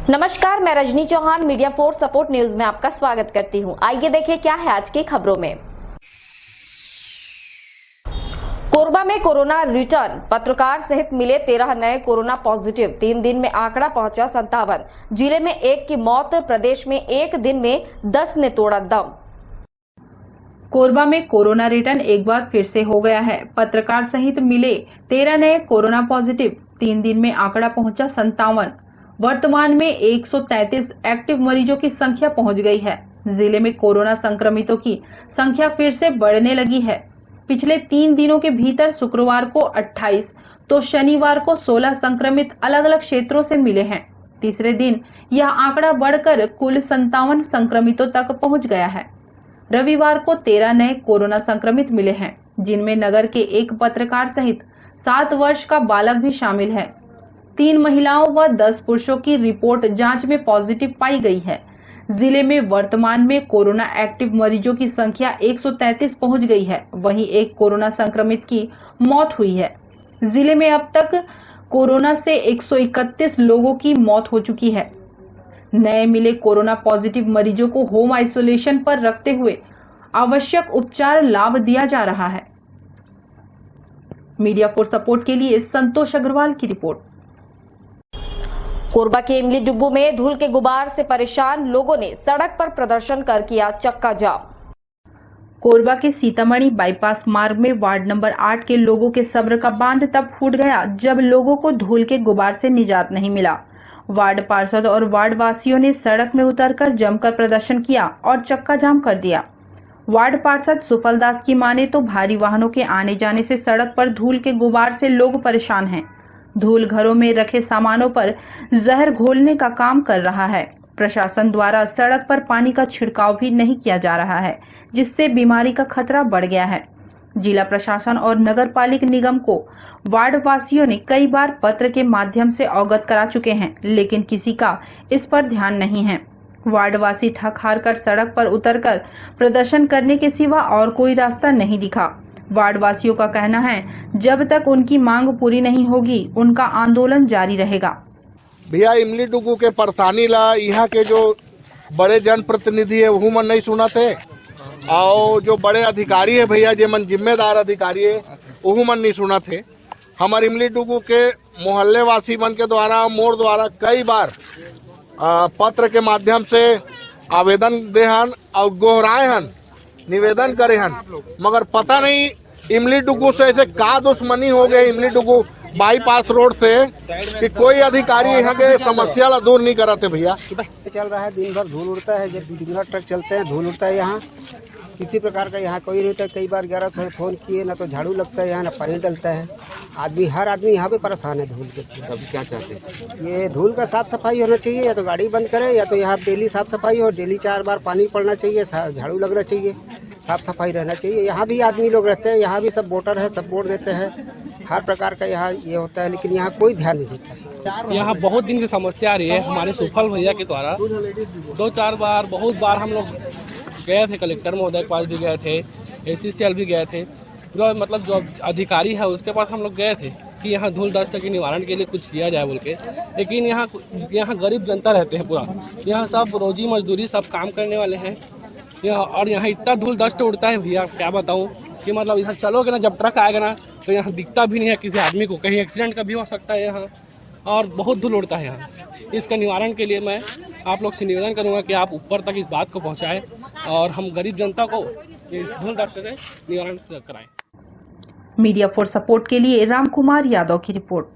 नमस्कार, मैं Rajni Chauhan media force support news में आपका स्वागत करती हूं। आइए देखिए क्या है आज की खबरों में। कोरबा में कोरोना रिटर्न, पत्रकार सहित मिले 13 नए कोरोना पॉजिटिव। 3 दिन में आंकड़ा पहुंचा 57। जिले में 1 की मौत, प्रदेश में एक दिन में 10 ने तोड़ा दम। कोरबा में कोरोना रिटर्न एक बार फिर से हो गया है। पत्रकार सहित मिले 13 नए कोरोना पॉजिटिव। 3 दिन में आंकड़ा पहुंचा 57। वर्तमान में 133 एक्टिव मरीजों की संख्या पहुंच गई है। जिले में कोरोना संक्रमितों की संख्या फिर से बढ़ने लगी है। पिछले 3 दिनों के भीतर शुक्रवार को 28 तो शनिवार को 16 संक्रमित अलग अलग क्षेत्रों से मिले हैं। तीसरे दिन यह आंकड़ा बढ़कर कुल 57 संक्रमितों तक पहुंच गया है। रविवार को 13 नए कोरोना संक्रमित मिले हैं, जिनमें नगर के एक पत्रकार सहित 7 वर्ष का बालक भी शामिल है। 3 महिलाओं व 10 पुरुषों की रिपोर्ट जांच में पॉजिटिव पाई गई है। जिले में वर्तमान में कोरोना एक्टिव मरीजों की संख्या 133 पहुंच गई है। वहीं एक कोरोना संक्रमित की मौत हुई है। जिले में अब तक कोरोना से 131 लोगों की मौत हो चुकी है। नए मिले कोरोना पॉजिटिव मरीजों को होम आइसोलेशन पर रखते हुए आवश्यक उपचार लाभ दिया जा रहा है। मीडिया फोर्स सपोर्ट के लिए संतोष अग्रवाल की रिपोर्ट। कोरबा के इमली डुब्बू में धूल के गुबार से परेशान लोगों ने सड़क पर प्रदर्शन कर किया चक्का जाम। कोरबा के सीतामढ़ी बाईपास मार्ग में वार्ड नंबर 8 के लोगों के सब्र का बांध तब फूट गया जब लोगों को धूल के गुबार से निजात नहीं मिला। वार्ड पार्षद और वार्ड वासियों ने सड़क में उतरकर जमकर प्रदर्शन किया और चक्का जाम कर दिया। वार्ड पार्षद सुफल दास की माने तो भारी वाहनों के आने जाने से सड़क पर धूल के गुबार से लोग परेशान हैं। धूल घरों में रखे सामानों पर जहर घोलने का काम कर रहा है। प्रशासन द्वारा सड़क पर पानी का छिड़काव भी नहीं किया जा रहा है, जिससे बीमारी का खतरा बढ़ गया है। जिला प्रशासन और नगर पालिक निगम को वार्ड वासियों ने कई बार पत्र के माध्यम से अवगत करा चुके हैं, लेकिन किसी का इस पर ध्यान नहीं है। वार्ड वासी थक हार कर सड़क पर उतरकर प्रदर्शन करने के सिवा और कोई रास्ता नहीं दिखा। वार्ड वासियों का कहना है, जब तक उनकी मांग पूरी नहीं होगी उनका आंदोलन जारी रहेगा। भैया इमली डुगू के परेशानी ला यहाँ के जो बड़े जनप्रतिनिधि है वो मन नहीं सुना थे, और जो बड़े अधिकारी है भैया जे मन जिम्मेदार अधिकारी है वो मन नहीं सुना थे। हमारे इमली डुगू के मोहल्ले वासी मन के द्वारा मोर द्वारा कई बार पत्र के माध्यम से आवेदन दे हन और गोहराए हन, निवेदन करे हन, मगर पता नहीं इमली डुगू से ऐसे का दुश्मनी हो गई इमली डुगू बाईपास रोड से कि कोई अधिकारी यहाँ के समस्या ला दूर नहीं कराते। भैया चल रहा है, दिन भर धूल उड़ता है, जब दिन भर ट्रक चलते हैं धूल उड़ता है। यहाँ किसी प्रकार का यहाँ कोई नहीं होता है। कई बार 11 से फोन किए, ना तो झाड़ू लगता है यहाँ, ना पानी डलता है। हर आदमी यहाँ पे परेशान है धूल के। अब क्या चाहते हैं? ये धूल का साफ सफाई होना चाहिए, या तो गाड़ी बंद करे, या तो यहाँ डेली साफ सफाई हो, डेली 4 बार पानी पड़ना चाहिए, झाड़ू लगना चाहिए, साफ सफाई रहना चाहिए। यहाँ भी आदमी लोग रहते हैं, यहाँ भी सब वोटर है, सब वोट देते हैं। हर प्रकार का यहाँ ये होता है, लेकिन यहाँ कोई ध्यान नहीं देता है। यहाँ बहुत दिन से समस्या आ रही है। हमारे सुफल भैया के द्वारा 2-4 बार बहुत बार हम लोग गए थे, कलेक्टर महोदय के पास भी गए थे, ACCL भी गए थे, पूरा मतलब जो अधिकारी है उसके पास हम लोग गए थे कि यहाँ धूल दस्त के निवारण के लिए कुछ किया जाए बोल के। लेकिन यहाँ गरीब जनता रहते हैं, पूरा यहाँ सब रोजी मजदूरी सब काम करने वाले हैं यहाँ, और यहाँ इतना धूल दस्त उड़ता है भैया क्या बताऊँ कि मतलब इधर चलोगे ना, जब ट्रक आएगा ना तो यहाँ दिखता भी नहीं है किसी आदमी को, कहीं एक्सीडेंट का भी हो सकता है यहाँ, और बहुत धूल उड़ता है यहाँ। इसका निवारण के लिए मैं आप लोग से निवेदन करूंगा कि आप ऊपर तक इस बात को पहुंचाएं और हम गरीब जनता को इस धूल दस्त से निवारण कराएं। मीडिया फोर्स सपोर्ट के लिए राम कुमार यादव की रिपोर्ट।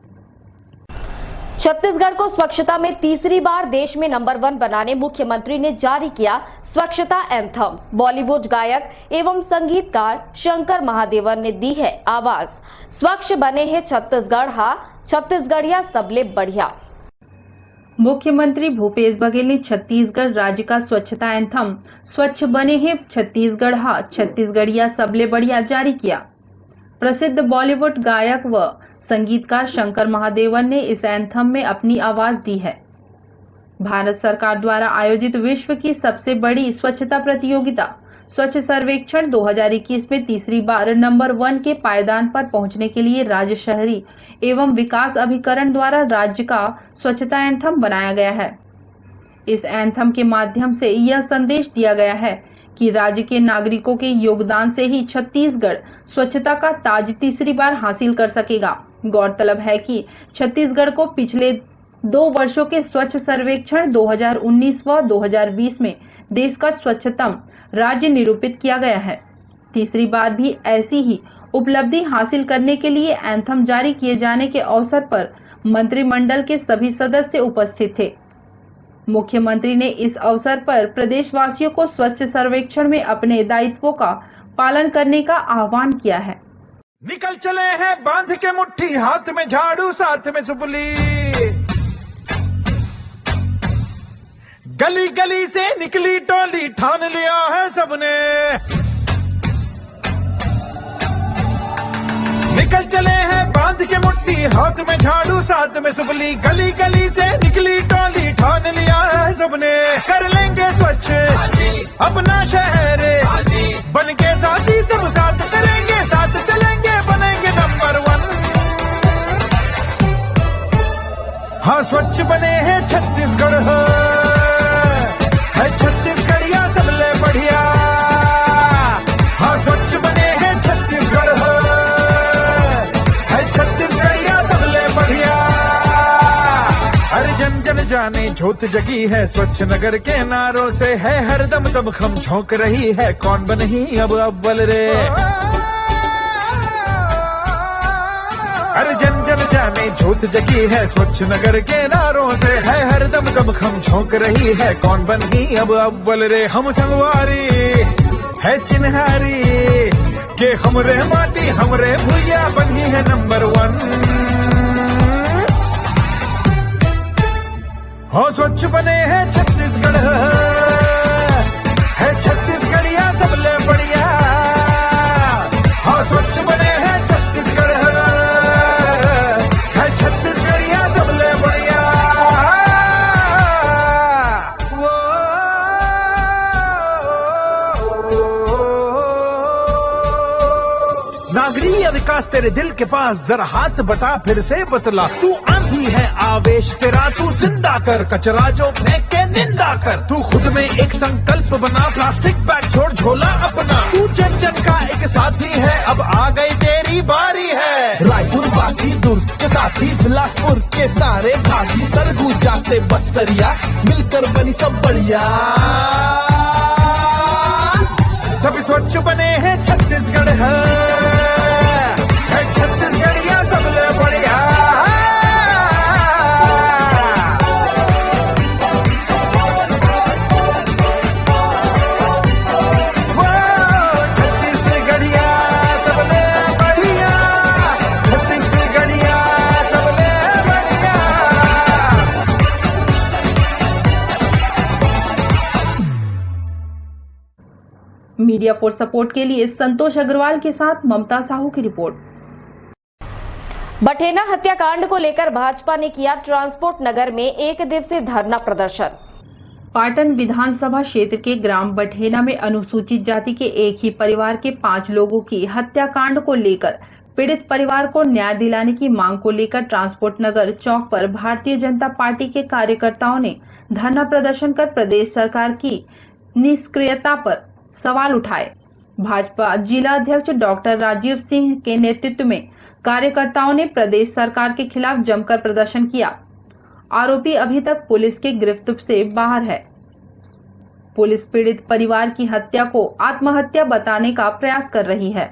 छत्तीसगढ़ को स्वच्छता में तीसरी बार देश में नंबर 1 बनाने मुख्यमंत्री ने जारी किया स्वच्छता एंथम। बॉलीवुड गायक एवं संगीतकार शंकर महादेवन ने दी है आवाज, स्वच्छ बने हैं छत्तीसगढ़, छत्तीसगढ़िया सबले बढ़िया। मुख्यमंत्री भूपेश बघेल ने छत्तीसगढ़ राज्य का स्वच्छता एंथम स्वच्छ बने हैं छत्तीसगढ़, छत्तीसगढ़िया सबले बढ़िया जारी किया। प्रसिद्ध बॉलीवुड गायक व संगीतकार शंकर महादेवन ने इस एंथम में अपनी आवाज दी है। भारत सरकार द्वारा आयोजित विश्व की सबसे बड़ी स्वच्छता प्रतियोगिता स्वच्छ सर्वेक्षण 2021 में तीसरी बार नंबर 1 के पायदान पर पहुंचने के लिए राज्य शहरी एवं विकास अभिकरण द्वारा राज्य का स्वच्छता एंथम बनाया गया है। इस एंथम के माध्यम से यह संदेश दिया गया है कि राज्य के नागरिकों के योगदान से ही छत्तीसगढ़ स्वच्छता का ताज तीसरी बार हासिल कर सकेगा। गौरतलब है कि छत्तीसगढ़ को पिछले 2 वर्षों के स्वच्छ सर्वेक्षण 2019 व 2020 में देश का स्वच्छतम राज्य निरूपित किया गया है। तीसरी बार भी ऐसी ही उपलब्धि हासिल करने के लिए एंथम जारी किए जाने के अवसर पर मंत्रिमंडल के सभी सदस्य उपस्थित थे। मुख्यमंत्री ने इस अवसर पर प्रदेशवासियों को स्वच्छ सर्वेक्षण में अपने दायित्वों का पालन करने का आह्वान किया है। निकल चले हैं बांध के मुट्ठी, हाथ में झाड़ू साथ में सुपली, गली गली से निकली टोली, ठान लिया है सबने। निकल चले हैं बांध के मुट्ठी, हाथ में झाड़ू साथ में सुपली, गली गली से निकली टोली, ठान लिया है सबने। कर लेंगे स्वच्छ अपना शहर, बन के साथी सब साथ करेंगे, साथ चलेंगे, बनेंगे नंबर 1। हाँ स्वच्छ बने हैं छत्तीसगढ़ है छत्तीसगढ़िया सबले बढ़िया। हाँ स्वच्छ बने हैं छत्तीसगढ़ है छत्तीसगढ़िया सबले बढ़िया। हर जन जन जाने ज्योत जगी है स्वच्छ नगर के नारों से, है हर दम दमखम झोंक रही है, कौन बनी अब अव्वल रे। हर जन जन जाने ज्योत जगी है स्वच्छ नगर के नारों से, है हर दम दमखम झोंक रही है, कौन बनी अब अव्वल रे। हम संगवारी है चिन्हारी के हमरे माटी हमरे भुइया, बनी है नंबर 1। हो स्वच्छ बने हैं छत्तीसगढ़ है छत्तीसगढ़िया सबले बढ़िया। हो स्वच्छ बने हैं छत्तीसगढ़ है छत्तीसगढ़िया सबले बढ़िया। नागरिक विकास तेरे दिल के पास, जरा हाथ बटा फिर से बतला। तू आंधी है आवेश तेरा, तू जिंदा कर कचरा जो फेंक के निंदा कर। तू खुद में एक संकल्प बना, प्लास्टिक बैग छोड़ झोला अपना। तू जन जन का एक साथी है, अब आ गई तेरी बारी है। रायपुर वासी दुर्ग के साथी, बिलासपुर के सारे घाटी, सरगुजा से बस्तरिया, मिलकर बनी सब बढ़िया। तभी स्वच्छ बने हैं छत्तीसगढ़ है छत्तीसगढ़िया सबले बढ़िया। छत्तीसगढ़िया सबले बढ़िया, छत्तीसगढ़िया सबले बढ़िया। मीडिया फॉर सपोर्ट के लिए संतोष अग्रवाल के साथ ममता साहू की रिपोर्ट। बठेना हत्याकांड को लेकर भाजपा ने किया ट्रांसपोर्ट नगर में 1 दिवसीय धरना प्रदर्शन। पाटन विधानसभा क्षेत्र के ग्राम बठेना में अनुसूचित जाति के एक ही परिवार के 5 लोगों की हत्याकांड को लेकर पीड़ित परिवार को न्याय दिलाने की मांग को लेकर ट्रांसपोर्ट नगर चौक पर भारतीय जनता पार्टी के कार्यकर्ताओं ने धरना प्रदर्शन कर प्रदेश सरकार की निष्क्रियता पर सवाल उठाए। भाजपा जिला अध्यक्ष डॉक्टर राजीव सिंह के नेतृत्व में कार्यकर्ताओं ने प्रदेश सरकार के खिलाफ जमकर प्रदर्शन किया। आरोपी अभी तक पुलिस के गिरफ्त से बाहर है। पुलिस पीड़ित परिवार की हत्या को आत्महत्या बताने का प्रयास कर रही है।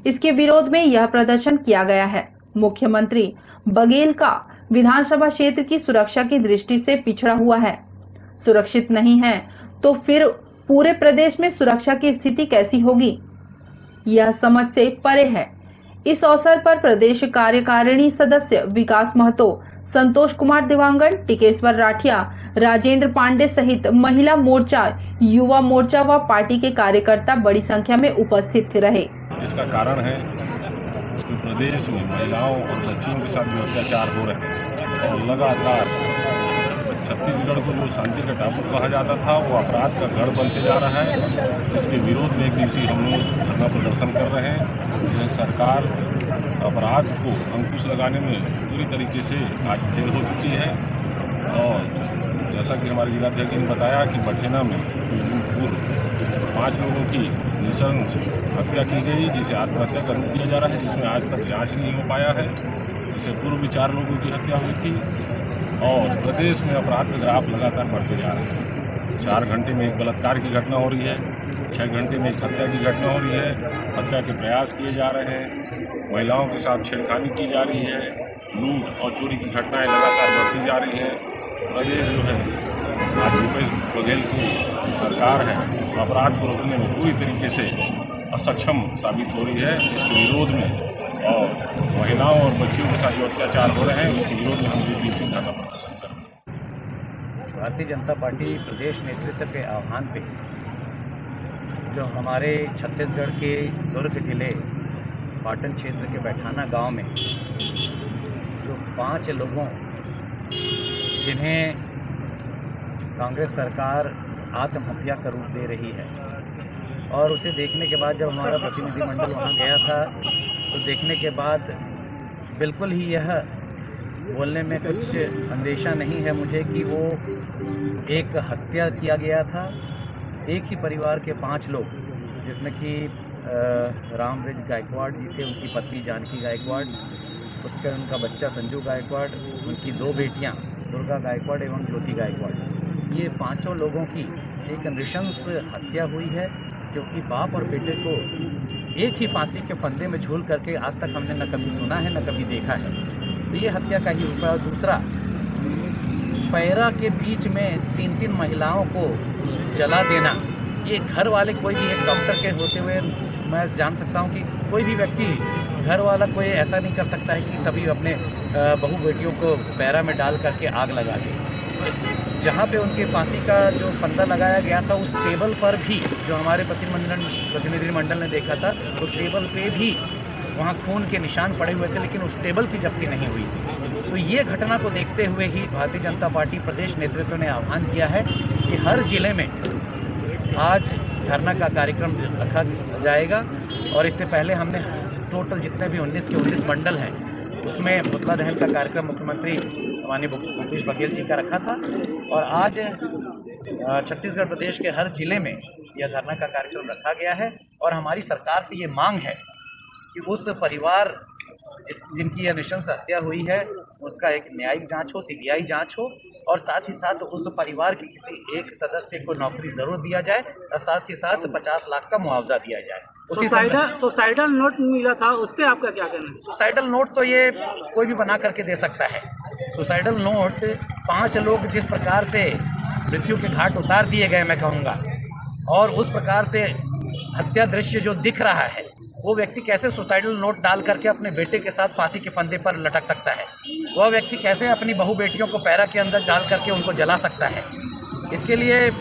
इसके विरोध में यह प्रदर्शन किया गया है। मुख्यमंत्री बघेल का विधानसभा क्षेत्र की सुरक्षा की दृष्टि से पिछड़ा हुआ है। सुरक्षित नहीं है तो फिर पूरे प्रदेश में सुरक्षा की स्थिति कैसी होगी, यह समझ से परे है। इस अवसर पर प्रदेश कार्यकारिणी सदस्य विकास महतो, संतोष कुमार दिवांगन, टिकेश्वर राठिया, राजेंद्र पांडे सहित महिला मोर्चा, युवा मोर्चा व पार्टी के कार्यकर्ता बड़ी संख्या में उपस्थित रहे। इसका कारण है कि प्रदेश में महिलाओं और बच्चियों के साथ जो अत्याचार हो रहे हैं और लगातार छत्तीसगढ़ को जो शांति का टापू कहा जाता था वो अपराध का गढ़ बनते जा रहा है। इसके विरोध में 1 दिवसीय हम लोग धरना प्रदर्शन कर रहे हैं। यह सरकार अपराध को अंकुश लगाने में पूरी तरीके से आज फेल हो चुकी है और जैसा कि हमारे जिलाध्यक्ष ने बताया कि बठेना में कुछ दिन पूर्व 5 लोगों की नृशंस हत्या की गई, जिसे आत्महत्या का रूप दिया जा रहा है, जिसमें आज तक जांच नहीं हो पाया है। इससे पूर्व भी 4 लोगों की हत्या हुई थी और प्रदेश में अपराध के ग्राफ लगातार बढ़ते जा रहे हैं। 4 घंटे में एक बलात्कार की घटना हो रही है, 6 घंटे में एक हत्या की घटना हो रही है, हत्या के प्रयास किए जा रहे हैं, महिलाओं के साथ छेड़खानी की जा रही है, लूट और चोरी की घटनाएं लगातार बढ़ती जा रही हैं। प्रदेश जो है आज भूपेश बघेल की सरकार है, अपराध को रोकने में पूरी तरीके से असक्षम साबित हो रही है, जिसके विरोध में और महिलाओं और बच्चियों के साथ जो अत्याचार हो रहे हैं उसके विरोध में हम 2 दिवसीय धरना प्रदर्शन करेंगे। भारतीय जनता पार्टी प्रदेश नेतृत्व के आह्वान पे जो हमारे छत्तीसगढ़ के दुर्ग जिले पाटन क्षेत्र के बैठाना गांव में जो 5 लोगों जिन्हें कांग्रेस सरकार आत्महत्या का रूप दे रही है, और उसे देखने के बाद जब हमारा प्रतिनिधिमंडल वहाँ गया था तो देखने के बाद बिल्कुल ही यह बोलने में कुछ अंदेशा नहीं है मुझे कि वो एक हत्या किया गया था। एक ही परिवार के 5 लोग, जिसमें कि रामब्रिज गायकवाड़ जी थे, उनकी पत्नी जानकी गायकवाड़, उसके उनका बच्चा संजू गायकवाड़, उनकी 2 बेटियां दुर्गा गायकवाड़ एवं ज्योति गायकवाड़। ये 5 लोगों की एक नृशंस हत्या हुई है, क्योंकि बाप और बेटे को एक ही फांसी के फंदे में झूल करके आज तक हमने न कभी सुना है न कभी देखा है। तो ये हत्या का ही रूप है। और दूसरा, पैरा के बीच में 3-3 महिलाओं को जला देना, ये घर वाले कोई भी एक डॉक्टर के होते हुए मैं जान सकता हूँ कि कोई भी व्यक्ति घर वाला कोई ऐसा नहीं कर सकता है कि सभी अपने बहू बेटियों को पैरा में डाल करके आग लगा दे। जहाँ पे उनके फांसी का जो फंदा लगाया गया था उस टेबल पर भी, जो हमारे प्रतिनिधिमंडल ने देखा था, उस टेबल पे भी वहाँ खून के निशान पड़े हुए थे, लेकिन उस टेबल की जब्ती नहीं हुई थी। तो ये घटना को देखते हुए ही भारतीय जनता पार्टी प्रदेश नेतृत्व ने आह्वान किया है कि हर जिले में आज धरना का कार्यक्रम रखा जाएगा। और इससे पहले हमने टोटल जितने भी 19 के 19 मंडल हैं उसमें पुतला दहन का कार्यक्रम मुख्यमंत्री माननीय भूपेश बघेल जी का रखा था, और आज छत्तीसगढ़ प्रदेश के हर जिले में यह धरना का कार्यक्रम रखा गया है। और हमारी सरकार से ये मांग है कि उस परिवार जिनकी यह नृशंस हत्या हुई है उसका एक न्यायिक जांच हो, सीबीआई जांच हो, और साथ ही साथ उस परिवार के किसी एक सदस्य को नौकरी जरूर दिया जाए, और साथ ही साथ 50 लाख का मुआवजा दिया जाए। सुसाइडल नोट मिला था, उस पर आपका क्या कहना है? सुसाइडल नोट तो ये कोई भी बना करके दे सकता है। सुसाइडल नोट 5 लोग जिस प्रकार से मृत्यु के घाट उतार दिए गए, मैं कहूँगा, और उस प्रकार से हत्या दृश्य जो दिख रहा है, वो व्यक्ति कैसे सुसाइडल नोट डाल करके अपने बेटे के साथ फांसी के फंदे पर लटक सकता है? वह व्यक्ति कैसे अपनी बहू बेटियों को पैरा के अंदर डाल करके उनको जला सकता है? इसके लिए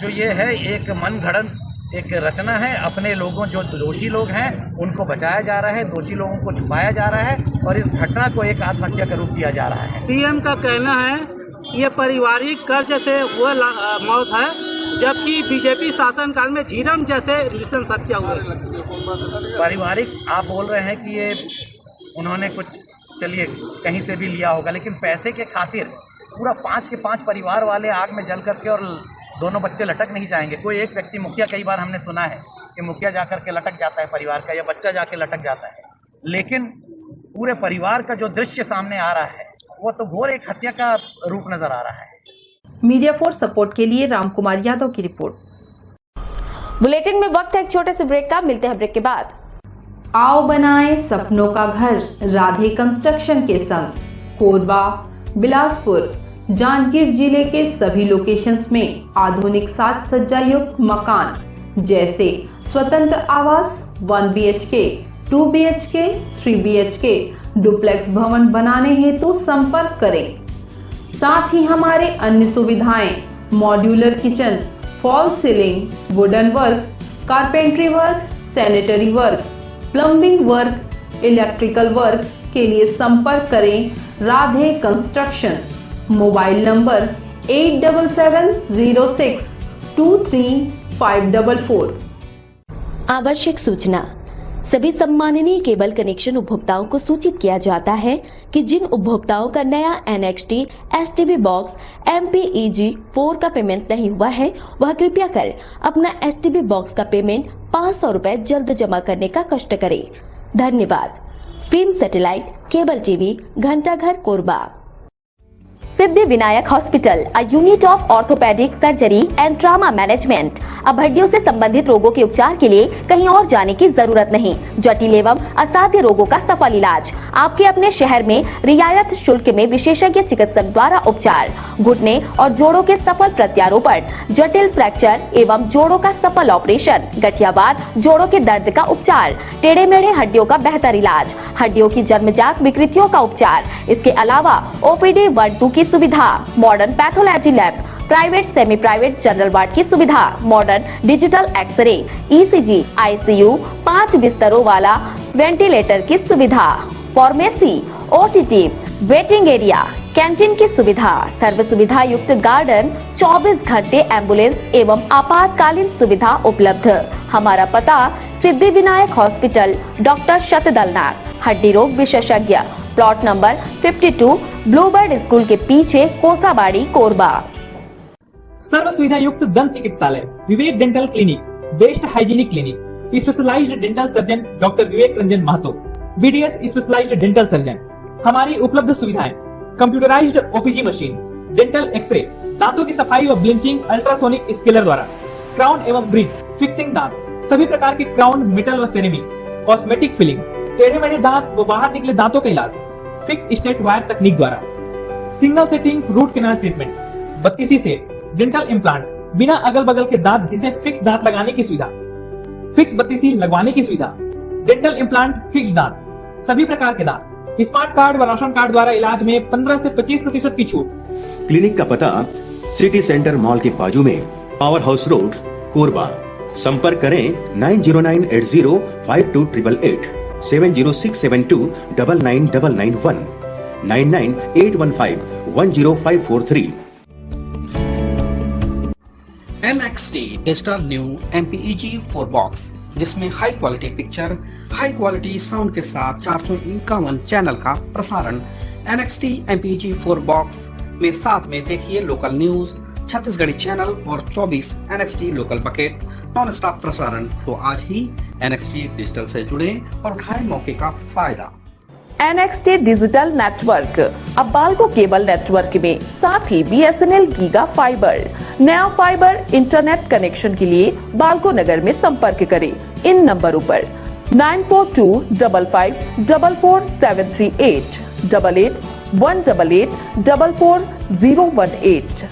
जो ये है एक मनगढ़ंत एक रचना है। अपने लोगों जो दोषी लोग हैं उनको बचाया जा रहा है, दोषी लोगों को छुपाया जा रहा है, और इस घटना को एक आत्महत्या का रूप दिया जा रहा है। सीएम का कहना है ये पारिवारिक कर्ज से हुआ मौत है, जबकि बीजेपी शासनकाल में झीरम जैसे नृशंस हत्या हुए। पारिवारिक आप बोल रहे हैं कि ये उन्होंने कुछ, चलिए कहीं से भी लिया होगा, लेकिन पैसे के खातिर पूरा 5 के 5 परिवार वाले आग में जल करके और दोनों बच्चे लटक नहीं जाएंगे। कोई एक व्यक्ति, मुखिया, कई बार हमने सुना है कि मुखिया जाकर के लटक जाता है परिवार का, या बच्चा जाके लटक जाता है, लेकिन पूरे परिवार का जो दृश्य सामने आ रहा है वो तो घोर एक हत्या का रूप नजर आ रहा है। मीडिया फोर्स सपोर्ट के लिए रामकुमार यादव की रिपोर्ट। बुलेटिन में वक्त है एक छोटे से ब्रेक का, मिलते हैं ब्रेक के बाद। आओ बनाएं सपनों का घर राधे कंस्ट्रक्शन के संग। कोरबा, बिलासपुर, जांजगीर जिले के सभी लोकेशंस में आधुनिक साज सज्जा युक्त मकान जैसे स्वतंत्र आवास 1 BHK, 2 BHK, 3 BHK, डुप्लेक्स भवन बनाने हेतु संपर्क करें। साथ ही हमारे अन्य सुविधाएं modular kitchen, fall ceiling, wooden work, carpentry work, sanitary work, plumbing work, electrical work के लिए संपर्क करें राधे कंस्ट्रक्शन। Mobile number 8706235544। आवश्यक सूचना, सभी सम्माननीय केबल कनेक्शन उपभोक्ताओं को सूचित किया जाता है कि जिन उपभोक्ताओं का नया NXT STB बॉक्स MPEG 4 का पेमेंट नहीं हुआ है वह कृपया कर अपना STB बॉक्स का पेमेंट 500 रुपए जल्द जमा करने का कष्ट करें। धन्यवाद। Film satellite cable TV Ghantaghar Korba. Siddhi Vinayak hospital, a unit of orthopaedic surgery and trauma management. अब हड्डियों से संबंधित रोगों के उपचार के लिए कहीं और जाने की जरूरत नहीं। जटिल एवं असाध्य रोगों का सफल इलाज आपके अपने शहर में रियायत शुल्क में विशेषज्ञ चिकित्सक द्वारा उपचार। घुटने और जोड़ों के सफल प्रत्यारोपण, जटिल फ्रैक्चर एवं जोड़ों का सफल ऑपरेशन, गठियावाद, जोड़ों के दर्द का उपचार, टेढ़े मेढ़े हड्डियों का बेहतर इलाज, हड्डियों की जन्मजात विकृतियों का उपचार। इसके अलावा OPD 1-2 की सुविधा, modern pathology lab, private semi private general ward की सुविधा, modern digital x ray, ECG, ICU, 5 बिस्तरों वाला वेंटिलेटर की सुविधा, pharmacy, OTT, waiting area, canteen की सुविधा, सर्व सुविधा युक्त गार्डन, 24 घंटे एम्बुलेंस एवं आपातकालीन सुविधा उपलब्ध। हमारा पता सिद्धि विनायक हॉस्पिटल, डॉक्टर शतदलनाथ, हड्डी रोग विशेषज्ञ, प्लॉट नंबर 52, ब्लूबर्ड स्कूल के पीछे, कोसाबाड़ी, कोरबा। सर्व सुविधा युक्त दंत चिकित्सालय, Vivek dental clinic, best hygienic clinic, specialized dental surgeon doctor Vivek Ranjan Mahato, BDS specialized dental surgeon. हमारी उपलब्ध सुविधाएं: computerized OPG machine, dental X ray, दांतों की सफाई व ब्लीचिंग अल्ट्रासोनिक स्केलर द्वारा, क्राउन एवं ब्रिज, फिक्सिंग दांत, सभी प्रकार के क्राउन, मेटल व सेरेमिक, कॉस्मेटिक फिलिंग, टेढ़े मेढ़े दांत व बाहर निकले दांतों का इलाज, फिक्स स्टेट वायर तकनीक द्वारा, single setting root canal treatment, 32 set, dental implant, बिना अगल बगल के दांत घिसे फिक्स दांत लगाने की सुविधा, फिक्स 32 लगवाने की सुविधा, डेंटल इम्प्लांट, फिक्स दांत, सभी प्रकार के दांत, स्मार्ट कार्ड व राशन कार्ड द्वारा इलाज में 15 से 25% की छूट। क्लिनिक का पता सिटी सेंटर मॉल के बाजू में, पावर हाउस रोड, कोरबा। संपर्क करें 9098052888, 7067299991, 9981510543। NXT digital new MPEG 4 box, जिसमें high quality picture, high quality sound के साथ 451 चैनल का प्रसारण। NXT MPEG 4 बॉक्स में साथ में देखिए लोकल न्यूज, छत्तीसगढ़ी चैनल और 24 NXT local bucket non stop प्रसारण। तो आज ही NXT डिजिटल से जुड़े और उठाएं मौके का फायदा। NXT डिजिटल नेटवर्क अब बाल्को केबल नेटवर्क में साथ ही BSNL गीगा फाइबर। नया फाइबर इंटरनेट कनेक्शन के लिए बाल्को नगर में संपर्क करें इन नंबरों पर 9425544738, 8818844018।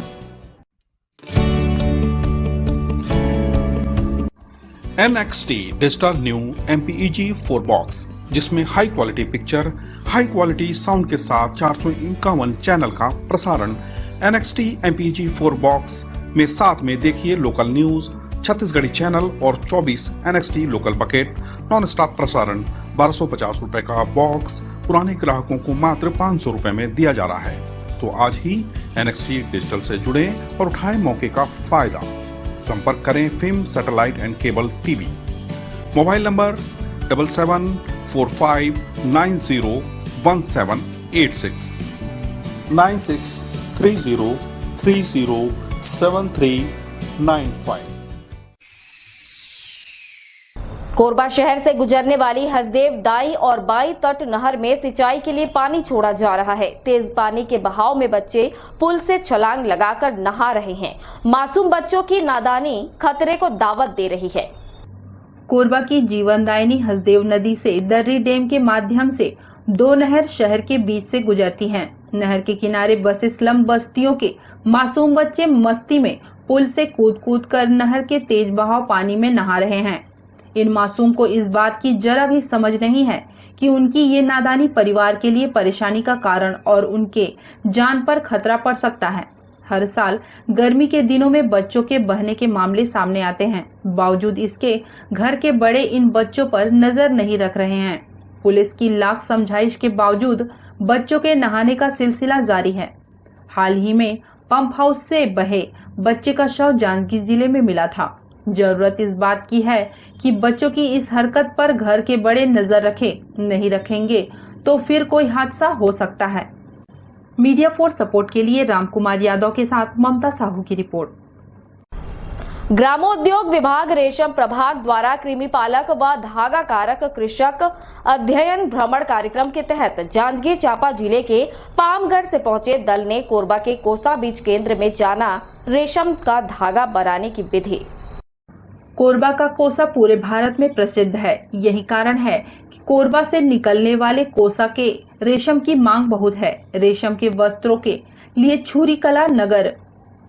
NXT digital new MPEG 4 box, जिसमें high quality picture, high quality sound के साथ 451 चैनल का प्रसारण। NXT MPEG 4 बॉक्स में साथ में देखिए लोकल न्यूज, छत्तीसगढ़ी चैनल और 24 NXT local bucket non stop प्रसारण। 1250 रुपए का बॉक्स पुराने ग्राहकों को मात्र 500 रुपए में दिया जा रहा है। तो आज ही NXT डिजिटल से जुड़े और उठाएं मौके का फायदा। संपर्क करें film satellite and cable TV. Mobile number 7745901786, 9630307395। Korba शहर से गुजरने वाली हसदेव दाई और बाई तट नहर में सिंचाई के लिए पानी छोड़ा जा रहा है। तेज पानी के बहाव में बच्चे पुल से छलांग लगाकर नहा रहे हैं। मासूम बच्चों की नादानी खतरे को दावत दे रही है। कोरबा की जीवनदायिनी हसदेव नदी से दर्री डैम के माध्यम से 2 नहर शहर के बीच से गुजरती हैं। नहर के किनारे बसे स्लम बस्तियों के मासूम बच्चे मस्ती में पुल से कूद कर नहर के तेज बहाव पानी में नहा रहे हैं। इन मासूम को इस बात की जरा भी समझ नहीं है कि उनकी ये नादानी परिवार के लिए परेशानी का कारण और उनके जान पर खतरा पड़ सकता है। हर साल गर्मी के दिनों में बच्चों के बहने के मामले सामने आते हैं। बावजूद इसके घर के बड़े इन बच्चों पर नजर नहीं रख रहे हैं। पुलिस की लाख समझाइश के बावजूद बच्चों के नहाने का सिलसिला जारी है। हाल ही में पंप हाउस से बहे बच्चे का शव जांजगीर जिले में मिला था। जरूरत इस बात की है कि बच्चों की इस हरकत पर घर के बड़े नजर रखें। नहीं रखेंगे तो फिर कोई हादसा हो सकता है। मीडिया फोर्स सपोर्ट के लिए रामकुमार यादव के साथ ममता साहू की रिपोर्ट। ग्रामोद्योग विभाग रेशम प्रभाग द्वारा कृमि पालक व धागा कारक कृषक अध्ययन भ्रमण कार्यक्रम के तहत जांजगीर चांपा जिले के पामगढ़ से पहुंचे दल ने कोरबा के कोसा बीज केंद्र में जाना रेशम का धागा बनाने की विधि। कोरबा का कोसा पूरे भारत में प्रसिद्ध है। यही कारण है कि कोरबा से निकलने वाले कोसा के रेशम की मांग बहुत है। रेशम के वस्त्रों के लिए छुरी कला नगर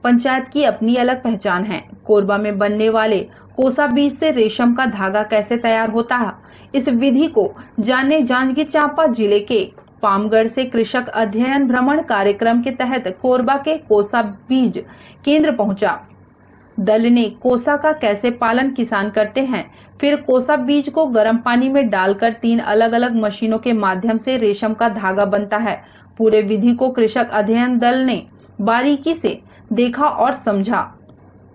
पंचायत की अपनी अलग पहचान है। कोरबा में बनने वाले कोसा बीज से रेशम का धागा कैसे तैयार होता है, इस विधि को जानने जांजगीर चांपा जिले के पामगढ़ से कृषक अध्ययन भ्रमण कार्यक्रम के तहत कोरबा के कोसा बीज केंद्र पहुंचा। दल ने कोसा का कैसे पालन किसान करते हैं, फिर कोसा बीज को गर्म पानी में डालकर 3 अलग अलग मशीनों के माध्यम से रेशम का धागा बनता है। पूरे विधि को कृषक अध्ययन दल ने बारीकी से देखा और समझा।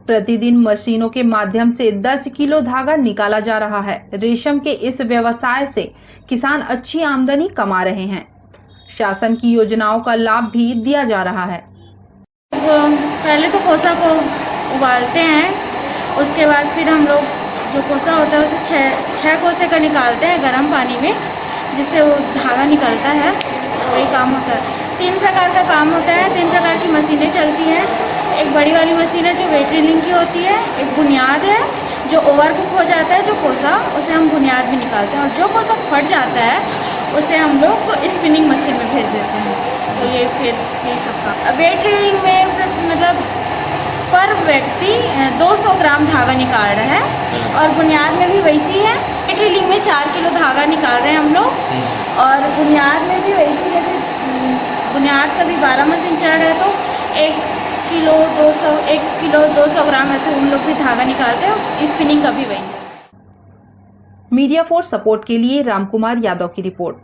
प्रतिदिन मशीनों के माध्यम से 10 किलो धागा निकाला जा रहा है। रेशम के इस व्यवसाय से किसान अच्छी आमदनी कमा रहे हैं। शासन की योजनाओं का लाभ भी दिया जा रहा है। पहले तो कोसा को उबालते हैं, उसके बाद फिर हम लोग जो कोसा होता है तो 6 कोसे का निकालते हैं गर्म पानी में, जिससे वो धागा निकलता है। वही काम होता है। 3 प्रकार का काम होता है। 3 प्रकार की मशीनें चलती हैं। एक बड़ी वाली मशीन है जो वेट रीलिंग की होती है। एक बुनियाद है जो ओवर कुक हो जाता है, जो कोसा उसे हम बुनियाद में निकालते हैं, और जो कोसा फट जाता है उसे हम लोग स्पिनिंग मशीन में भेज देते हैं। तो ये फिर यही सब का वेट रीलिंग में मतलब पर व्यक्ति 200 ग्राम धागा निकाल रहा है, और बुनियाद में भी वैसी है। वेट रीलिंग में 4 किलो धागा निकाल रहे हैं हम लोग, और बुनियाद में भी वैसी, जैसे बुनियाद का भी 12 मशीन चल रहा है तो 1 किलो 200 ग्राम ऐसे उन लोग भी धागा निकालते हैं। स्पिनिंग का भी वही है। मीडिया फोर्स सपोर्ट के लिए रामकुमार यादव की रिपोर्ट।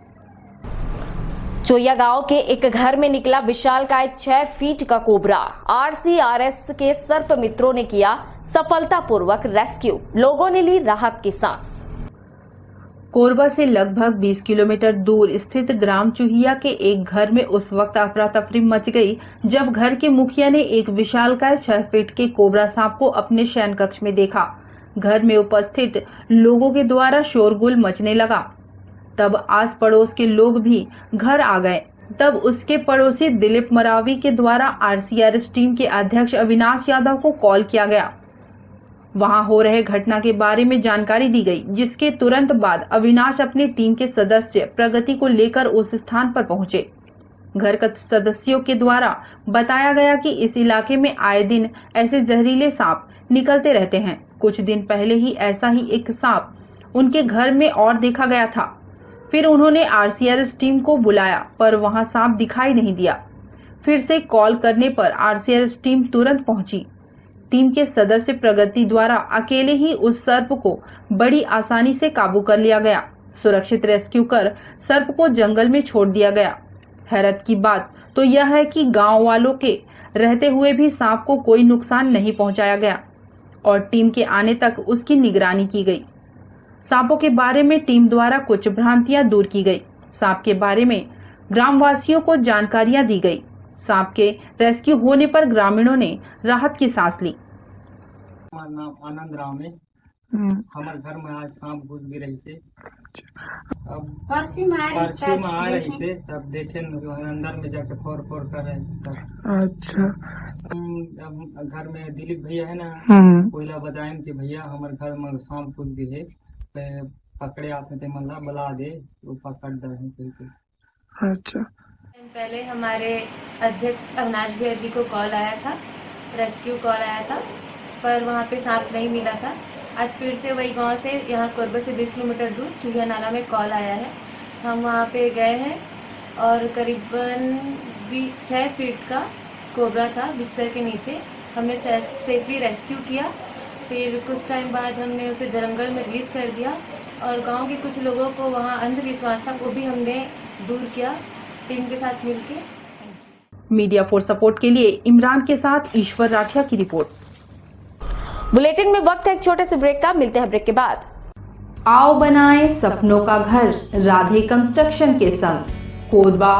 चोया गांव के एक घर में निकला विशालकाय 6 फीट का कोबरा। आरसीआरएस के सर्प मित्रों ने किया सफलतापूर्वक रेस्क्यू। लोगों ने ली राहत की सांस। कोरबा से लगभग 20 किलोमीटर दूर स्थित ग्राम चुहिया के एक घर में उस वक्त अफरा तफरी मच गई जब घर के मुखिया ने एक विशालकाय 6 फीट के कोबरा सांप को अपने शयन कक्ष में देखा। घर में उपस्थित लोगों के द्वारा शोरगुल मचने लगा। तब आस पड़ोस के लोग भी घर आ गए। तब उसके पड़ोसी दिलीप मरावी के द्वारा आरसीआरएस टीम के अध्यक्ष अविनाश यादव को कॉल किया गया। वहां हो रहे घटना के बारे में जानकारी दी गई, जिसके तुरंत बाद अविनाश अपनी टीम के सदस्य प्रगति को लेकर उस स्थान पर पहुंचे। घर के सदस्यों के द्वारा बताया गया कि इस इलाके में आए दिन ऐसे जहरीले सांप निकलते रहते हैं। कुछ दिन पहले ही ऐसा ही एक सांप उनके घर में और देखा गया था। फिर उन्होंने आरसीआरएस टीम को बुलाया, पर वहां सांप दिखाई नहीं दिया। फिर से कॉल करने पर आरसीआरएस टीम तुरंत पहुंची। टीम के सदस्य प्रगति द्वारा अकेले ही उस सर्प को बड़ी आसानी से काबू कर लिया गया। सुरक्षित रेस्क्यू कर सर्प को जंगल में छोड़ दिया गया। हैरत की बात तो यह है कि गांव वालों के रहते हुए भी सांप को कोई नुकसान नहीं पहुंचाया गया और टीम के आने तक उसकी निगरानी की गई। सांपों के बारे में टीम द्वारा कुछ भ्रांतियां दूर की गई। सांप के बारे में ग्रामवासियों को जानकारियां दी गई। सांप के रेस्क्यू होने पर ग्रामीणों ने राहत की सांस ली। हमारा नाम आनंद राम है। हमारे घर में आज सांप घुस भी रही से, अब परसी में आ रही से, तब देखे अंदर में जाके फोड़ कर रहे। अच्छा, अब घर में दिलीप भैया है ना, कोयला बताएं कि भैया हमारे घर में सांप घुस गई है, पकड़े आपने ते मल्ला बुला दे, वो पकड़ दे। अच्छा, पहले हमारे अध्यक्ष अविनाश भैया जी को कॉल आया था, रेस्क्यू कॉल आया था, पर वहाँ पे सांप नहीं मिला था। आज फिर से वही गांव से यहाँ कोरबा से 20 किलोमीटर दूर चुहिया नाला में कॉल आया है। हम वहाँ पे गए हैं और करीबन 6 फीट का कोबरा था बिस्तर के नीचे। हमने सेफली रेस्क्यू किया। फिर कुछ टाइम बाद हमने उसे जंगल में रिलीज कर दिया और गांव के कुछ लोगों को वहाँ अंधविश्वास था, वो भी हमने दूर किया टीम के साथ मिलके। मीडिया फोर्स सपोर्ट के लिए इमरान के साथ ईश्वर राठिया की रिपोर्ट। बुलेटिन में वक्त है एक छोटे से ब्रेक का, मिलते हैं ब्रेक के बाद। आओ बनाएं सपनों का घर राधे कंस्ट्रक्शन के संग। कोरबा,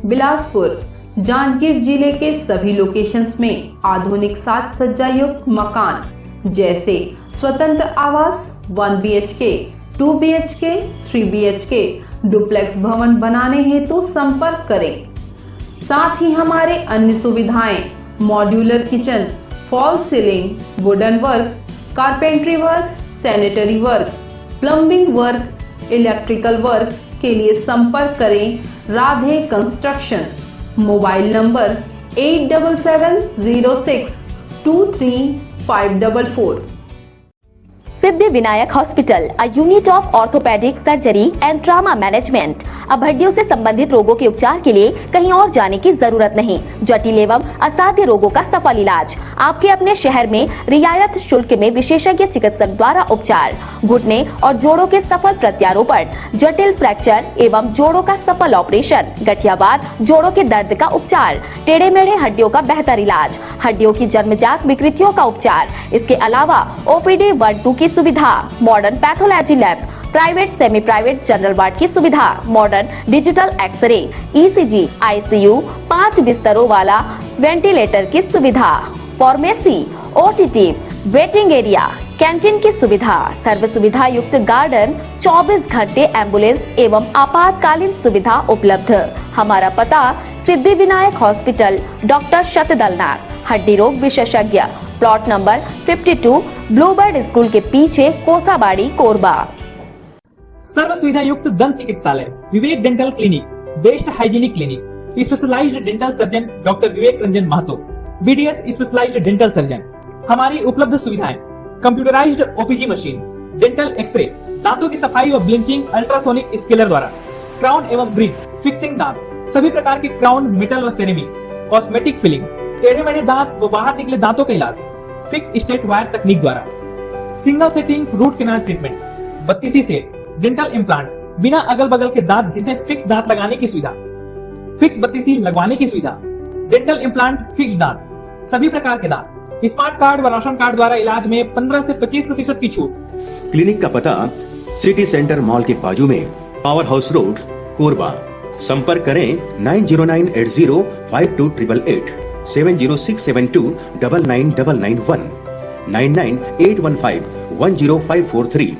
बिलासपुर, जांजगीर जिले के सभी लोकेशंस में आधुनिक साज सज्जा युक्त मकान जैसे स्वतंत्र आवास 1 BHK, 2 BHK, 3 BHK, डुप्लेक्स भवन बनाने हेतु संपर्क करें। साथ ही हमारे अन्य सुविधाएं modular kitchen, fall ceiling, wooden work, carpentry work, sanitary work, plumbing work, electrical work के लिए संपर्क करें Radhe construction. Mobile number 8707623544। Siddhi Vinayak hospital, a unit of orthopaedic surgery and trauma management. अब हड्डियों से संबंधित रोगों के उपचार के लिए कहीं और जाने की जरूरत नहीं। जटिल एवं असाध्य रोगों का सफल इलाज आपके अपने शहर में रियायत शुल्क में विशेषज्ञ चिकित्सक द्वारा उपचार। घुटने और जोड़ों के सफल प्रत्यारोपण, जटिल फ्रैक्चर एवं जोड़ों का सफल ऑपरेशन, गठियावाद, जोड़ों के दर्द का उपचार, टेढ़े मेढ़े हड्डियों का बेहतर इलाज, हड्डियों की जन्मजात विकृतियों का उपचार। इसके अलावा OPD 1-2 की सुविधा, modern pathology lab, private semi private general ward की सुविधा, modern digital x ray, ECG, ICU, 5 बिस्तरों वाला वेंटिलेटर की सुविधा, pharmacy, OTT, waiting area, canteen की सुविधा, सर्व सुविधा युक्त गार्डन, 24 घंटे एम्बुलेंस एवं आपातकालीन सुविधा उपलब्ध। हमारा पता सिद्धि विनायक हॉस्पिटल, डॉक्टर शतदलनाथ, हड्डी रोग विशेषज्ञ, प्लॉट नंबर 52, ब्लूबर्ड स्कूल के पीछे, कोसाबाड़ी, कोरबा। सर्व सुविधा युक्त दंत चिकित्सालय, Vivek dental clinic, best hygienic clinic, specialized dental surgeon doctor Vivek Ranjan Mahato, BDS specialized dental surgeon. हमारी उपलब्ध सुविधाएं computerized OPG machine, dental X ray, दांतों की सफाई व ब्लिंचिंग अल्ट्रासोनिक स्केलर द्वारा, क्राउन एवं ब्रिज, फिक्सिंग दांत, सभी प्रकार के क्राउन, मेटल व सेरेमिक, कॉस्मेटिक फिलिंग, टेढ़े मेढ़े दांत व बाहर निकले दांतों का इलाज फिक्स स्टेट वायर तकनीक द्वारा, single setting root canal treatment, 32 set, dental implant, बिना अगल बगल के दांत जिसे फिक्स दांत लगाने की सुविधा, फिक्स 32 लगवाने की सुविधा, डेंटल इम्प्लांट, फिक्स दांत, सभी प्रकार के दांत, स्मार्ट कार्ड व राशन कार्ड द्वारा इलाज में 15 से 25% की छूट। क्लिनिक का पता सिटी सेंटर मॉल के बाजू में, पावर हाउस रोड, कोरबा। संपर्क करें 9098052888, 7067299991, 9981510543।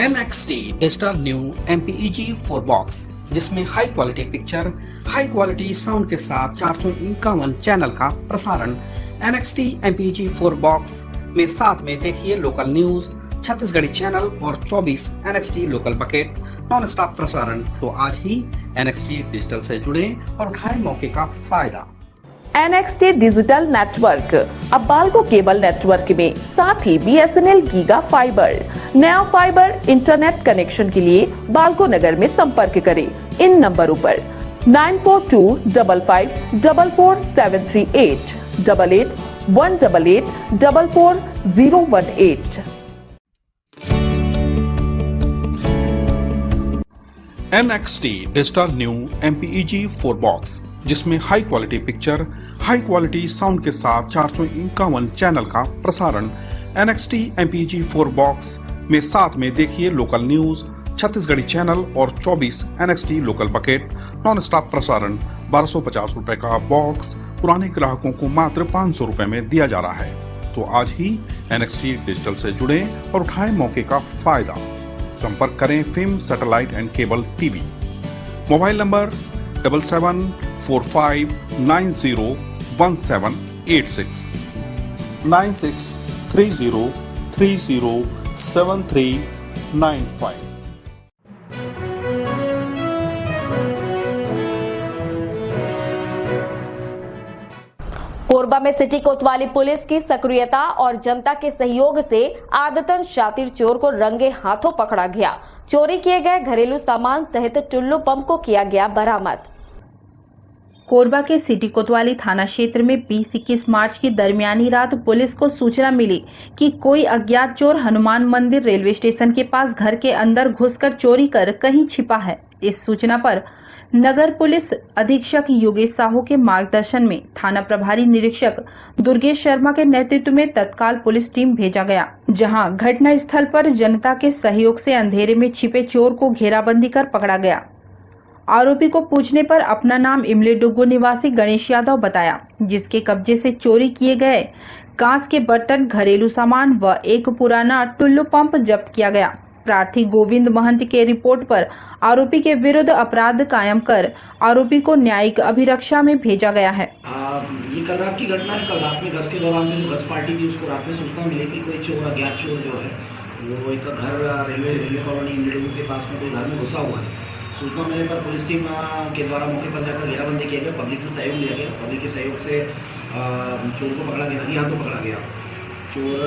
NXT digital new MPEG 4 box, जिसमें high quality picture, high quality sound के साथ 451 चैनल का प्रसारण। NXT MPEG 4 बॉक्स में साथ में देखिए लोकल न्यूज, छत्तीसगढ़ी चैनल और 24 NXT local bucket non stop प्रसारण। तो आज ही NXT डिजिटल से जुड़े और उठाएं मौके का फायदा। NXT डिजिटल नेटवर्क अब बाल्को केबल नेटवर्क में साथ ही BSNL गीगा फाइबर, नया फाइबर इंटरनेट कनेक्शन के लिए बाल्को नगर में संपर्क करें इन नंबरों पर 9425544738, 8818844018। NXT digital new MPEG 4 box, जिसमें high quality picture, high quality sound के साथ 451 चैनल का प्रसारण। NXT MPEG 4 बॉक्स में साथ में देखिए लोकल न्यूज, छत्तीसगढ़ी चैनल और 24 NXT local bucket non stop प्रसारण। 1250 रुपए का बॉक्स पुराने ग्राहकों को मात्र 500 रुपए में दिया जा रहा है। तो आज ही NXT डिजिटल से जुड़े और उठाएं मौके का फायदा। संपर्क करें film satellite and cable TV. Mobile number 7745901786, 9630307395। Korba में सिटी कोतवाली पुलिस की सक्रियता और जनता के सहयोग से आदतन शातिर चोर को रंगे हाथों पकड़ा गया। चोरी किए गए घरेलू सामान सहित टुल्लू पंप को किया गया बरामद। कोरबा के सिटी कोतवाली थाना क्षेत्र में 20-21 मार्च की दरमियानी रात पुलिस को सूचना मिली कि कोई अज्ञात चोर हनुमान मंदिर रेलवे स्टेशन के पास घर के अंदर घुसकर चोरी कर कहीं छिपा है। इस सूचना पर नगर पुलिस अधीक्षक योगेश साहू के मार्गदर्शन में थाना प्रभारी निरीक्षक दुर्गेश शर्मा के नेतृत्व में तत्काल पुलिस टीम भेजा गया, जहां घटना स्थल पर जनता के सहयोग से अंधेरे में छिपे चोर को घेराबंदी कर पकड़ा गया। आरोपी को पूछने पर अपना नाम इमली डुग्गू निवासी गणेश यादव बताया, जिसके कब्जे से चोरी किए गए कांच के बर्तन, घरेलू सामान व एक पुराना टुल्लू पंप जब्त किया गया। प्रार्थी गोविंद महंत के रिपोर्ट पर आरोपी के विरुद्ध अपराध कायम कर आरोपी को न्यायिक अभिरक्षा में भेजा गया है। ये कल रात की घटना है। कल रात में 10 के दौरान में जो 10 पार्टी थी, उसको रात में सूचना मिली कि कोई चोर, अज्ञात चोर जो है वो एक घर रेलवे कॉलोनी इंडियन के पास में कोई घर में घुसा हुआ है। सूचना मिलने पर पुलिस टीम के द्वारा मौके पर जाकर घेराबंदी किया गया। पब्लिक से सहयोग लिया गया। पब्लिक के सहयोग से चोर को पकड़ा गया, हाथों पकड़ा गया। चोर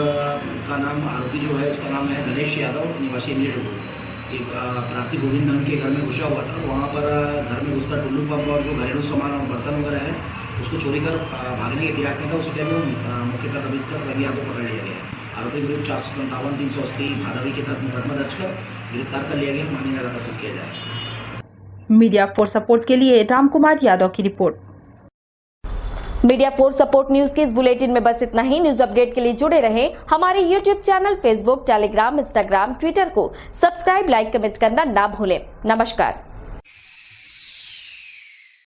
का नाम, आरोपी जो है उसका नाम है गणेश यादव निवासी इंडियन। एक प्रार्थी गोविंद महंत के घर में घुसा हुआ था। वहाँ पर घर में उसका टुल्लू पंप और जो घरेलू सामान और बर्तन वगैरह है उसको चोरी कर भागने के फिराक में था। उस टाइम मौके पर दबिश कर रवि यादव पकड़ लिया गया। आरोपी विरुद्ध 457, 380 भादवी के तहत मुकदमा दर्ज कर गिरफ्तार कर लिया गया। मामले का प्रस्तुत किया जाए। मीडिया फॉर सपोर्ट के लिए रामकुमार यादव की report. Media for support news के इस बुलेटिन में बस इतना ही। न्यूज अपडेट के लिए जुड़े रहें हमारे YouTube channel, Facebook, Telegram, Instagram, Twitter को सब्सक्राइब, लाइक, कमेंट करना ना भूलें। नमस्कार।